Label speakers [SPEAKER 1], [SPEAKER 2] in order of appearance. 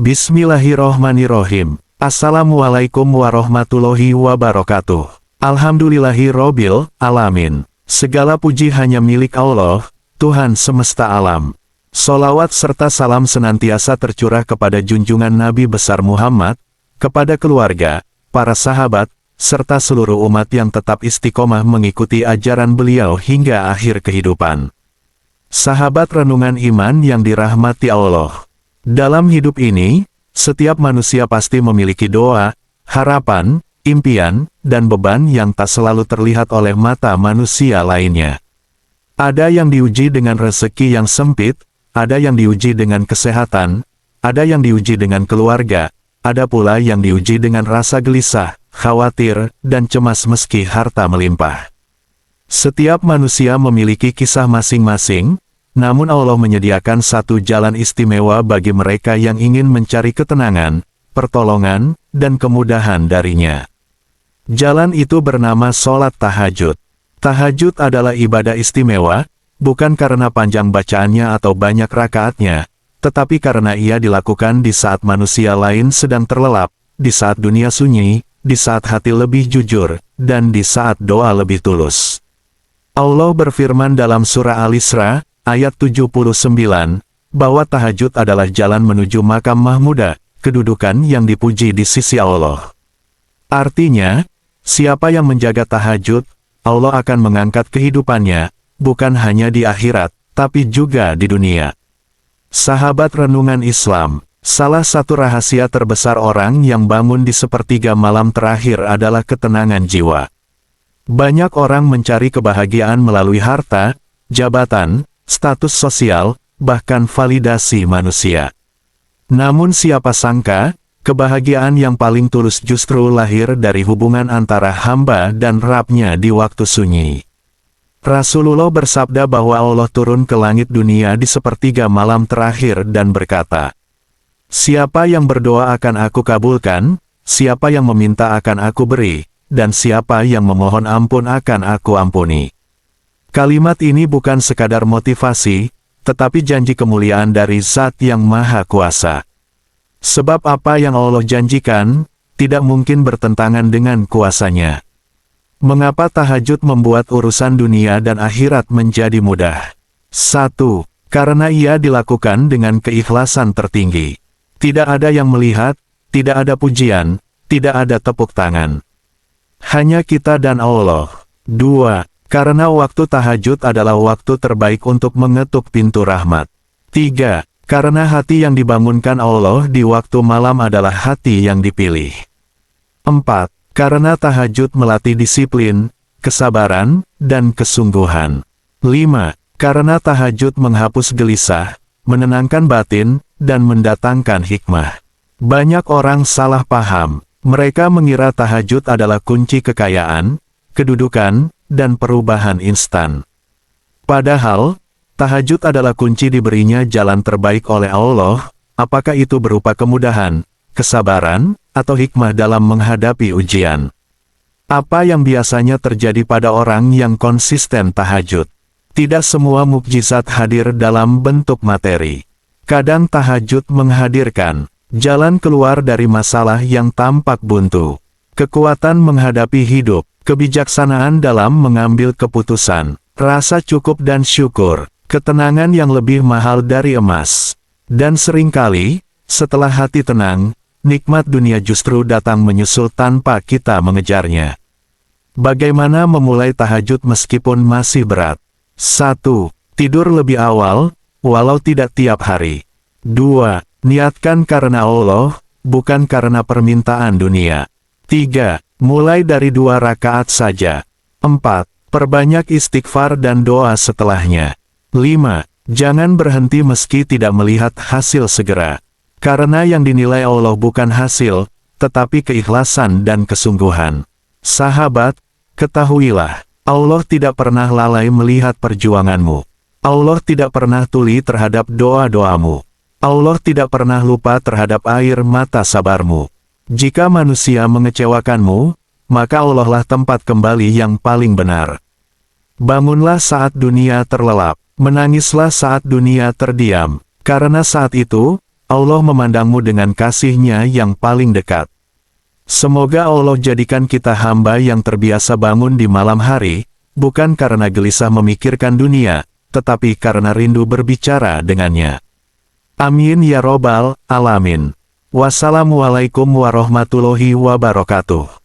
[SPEAKER 1] Bismillahirrohmanirrohim. Assalamualaikum warahmatullahi wabarakatuh. Alhamdulillahirobbil alamin. Segala puji hanya milik Allah, Tuhan semesta alam. Sholawat serta salam senantiasa tercurah kepada junjungan Nabi besar Muhammad, kepada keluarga, para sahabat, serta seluruh umat yang tetap istiqomah mengikuti ajaran beliau hingga akhir kehidupan. Sahabat renungan iman yang dirahmati Allah. Dalam hidup ini, setiap manusia pasti memiliki doa, harapan, impian, dan beban yang tak selalu terlihat oleh mata manusia lainnya. Ada yang diuji dengan rezeki yang sempit, ada yang diuji dengan kesehatan, ada yang diuji dengan keluarga, ada pula yang diuji dengan rasa gelisah, khawatir, dan cemas meski harta melimpah. Setiap manusia memiliki kisah masing-masing, namun Allah menyediakan satu jalan istimewa bagi mereka yang ingin mencari ketenangan, pertolongan, dan kemudahan darinya. Jalan itu bernama sholat tahajud. Tahajud adalah ibadah istimewa, bukan karena panjang bacaannya atau banyak rakaatnya, tetapi karena ia dilakukan di saat manusia lain sedang terlelap, di saat dunia sunyi, di saat hati lebih jujur, dan di saat doa lebih tulus. Allah berfirman dalam surah Al-Isra, ayat 79, bahwa tahajud adalah jalan menuju makam mahmudah, kedudukan yang dipuji di sisi Allah. Artinya, siapa yang menjaga tahajud, Allah akan mengangkat kehidupannya, bukan hanya di akhirat, tapi juga di dunia. Sahabat renungan Islam, salah satu rahasia terbesar orang yang bangun di sepertiga malam terakhir adalah ketenangan jiwa. Banyak orang mencari kebahagiaan melalui harta, jabatan, status sosial, bahkan validasi manusia. Namun siapa sangka, kebahagiaan yang paling tulus justru lahir dari hubungan antara hamba dan Rabb-Nya di waktu sunyi. Rasulullah bersabda bahwa Allah turun ke langit dunia di sepertiga malam terakhir dan berkata, "Siapa yang berdoa akan aku kabulkan, siapa yang meminta akan aku beri, dan siapa yang memohon ampun akan aku ampuni." Kalimat ini bukan sekadar motivasi, tetapi janji kemuliaan dari Zat yang Maha Kuasa. Sebab apa yang Allah janjikan, tidak mungkin bertentangan dengan kuasanya. Mengapa tahajud membuat urusan dunia dan akhirat menjadi mudah? 1. Karena ia dilakukan dengan keikhlasan tertinggi. Tidak ada yang melihat, tidak ada pujian, tidak ada tepuk tangan. Hanya kita dan Allah. 2. Karena waktu tahajud adalah waktu terbaik untuk mengetuk pintu rahmat. 3. Karena hati yang dibangunkan Allah di waktu malam adalah hati yang dipilih. 4. Karena tahajud melatih disiplin, kesabaran, dan kesungguhan. 5. Karena tahajud menghapus gelisah, menenangkan batin, dan mendatangkan hikmah. Banyak orang salah paham. Mereka mengira tahajud adalah kunci kekayaan, kedudukan, dan perubahan instan. Padahal, tahajud adalah kunci diberinya jalan terbaik oleh Allah, apakah itu berupa kemudahan, kesabaran, atau hikmah dalam menghadapi ujian. Apa yang biasanya terjadi pada orang yang konsisten tahajud? Tidak semua mukjizat hadir dalam bentuk materi. Kadang tahajud menghadirkan jalan keluar dari masalah yang tampak buntu, kekuatan menghadapi hidup, kebijaksanaan dalam mengambil keputusan, rasa cukup dan syukur, ketenangan yang lebih mahal dari emas. Dan seringkali, setelah hati tenang, nikmat dunia justru datang menyusul tanpa kita mengejarnya. Bagaimana memulai tahajud meskipun masih berat? 1. Tidur lebih awal, walau tidak tiap hari. 2. Niatkan karena Allah, bukan karena permintaan dunia. 3. Mulai dari 2 rakaat saja. 4. Perbanyak istighfar dan doa setelahnya. 5. Jangan berhenti meski tidak melihat hasil segera. Karena yang dinilai Allah bukan hasil, tetapi keikhlasan dan kesungguhan. Sahabat, ketahuilah, Allah tidak pernah lalai melihat perjuanganmu. Allah tidak pernah tuli terhadap doa-doamu. Allah tidak pernah lupa terhadap air mata sabarmu. Jika manusia mengecewakanmu, maka Allah lah tempat kembali yang paling benar. Bangunlah saat dunia terlelap, menangislah saat dunia terdiam, karena saat itu, Allah memandangmu dengan kasih-Nya yang paling dekat. Semoga Allah jadikan kita hamba yang terbiasa bangun di malam hari, bukan karena gelisah memikirkan dunia, tetapi karena rindu berbicara dengannya. Amin ya robbal alamin. Wassalamualaikum warahmatullahi wabarakatuh.